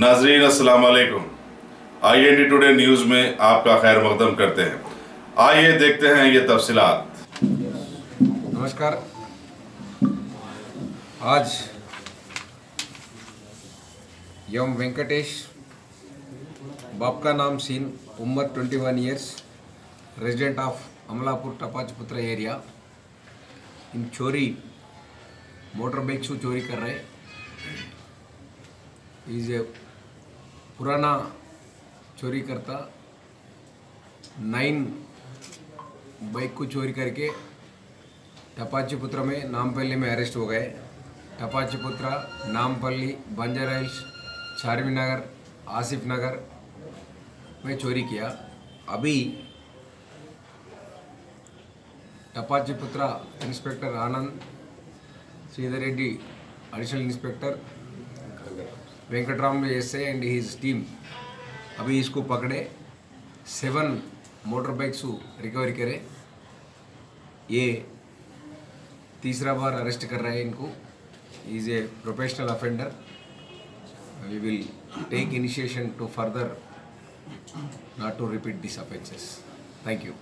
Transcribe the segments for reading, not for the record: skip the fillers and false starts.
नाजरीन अस्सलाम वालेकुम। IND टुडे न्यूज़ में आपका खैर मकदम करते हैं। आइए देखते हैं ये तफसीलात। नमस्कार। आज यम वेंकटेश, बाप का नाम सीन, उम्र 21 years, resident of Amalapur टपाचपुत्र area. इन चोरी मोटर बाइक्स चोरी कर रहे। इज ए पुराना चोरी करता। 9 बाइक को चोरी करके टपाचीपुत्र में नामपल्ली में अरेस्ट हो गए। टपाचीपुत्र, नामपल्ली, बंजारा हिल्स, चारमी नगर, आसिफ नगर में चोरी किया। अभी Tappachabutra inspector Anand, Sridhar Reddy additional inspector, Venkatram SA and his team अभी इसको पकड़े। 7 मोटर बाइक्स रिकवरी करे। ये तीसरा बार अरेस्ट कर रहे हैं इनको। Is a professional offender. We will take initiation to further not to repeat this offences. Thank you.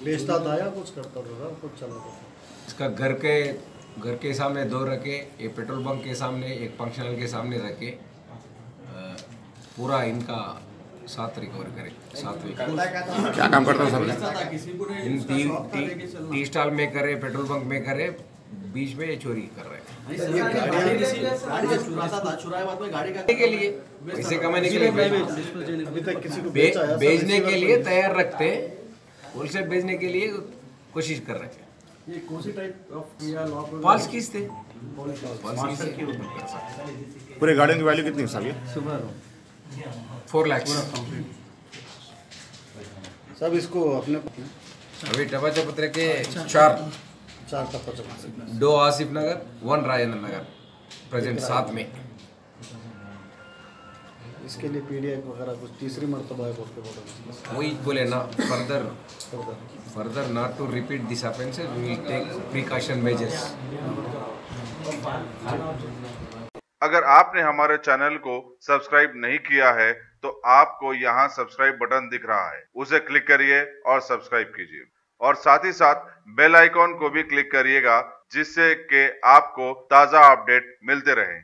बेचता था या कुछ करता था, कुछ चलाता था? इसका घर के सामने 2 रखे, एक पेट्रोल पंप के सामने, एक फंक्शनल के सामने रखे। पूरा इनका साथ रिकवर करे। क्या काम करता है सर? इन टी स्टॉल में करे, पेट्रोल पंप में करे, बीच में ये चोरी कर रहे हैं के लिए, पैसे कमाने के लिए। अभी तक किसी को बेचने के लिए तैयार रखते हैं, होलसेल बेचने के लिए कोशिश कर रहे हैं। ये कौन सी टाइप ऑफ फॉल्स किस थे? पूरे गार्डन की वैल्यू कितनी है साहब? ये 4 लाख। सब इसको अपने अभी टपाचपुत्र के 4 टप्पा चला। 2 आसिफ नगर, 1 राजेंद्र नगर प्रेजेंट 7 में। इसके लिए पीडीएफ वगैरह कुछ तीसरी मर्तबा है उसके बाद वही बोले ना, further not to repeat this offences, we will take precaution measures. अगर आपने हमारे चैनल को सब्सक्राइब नहीं किया है तो आपको यहाँ सब्सक्राइब बटन दिख रहा है, उसे क्लिक करिए और सब्सक्राइब कीजिए। और साथ ही साथ बेल आइकॉन को भी क्लिक करिएगा, जिससे कि आपको ताज़ा अपडेट मिलते रहें।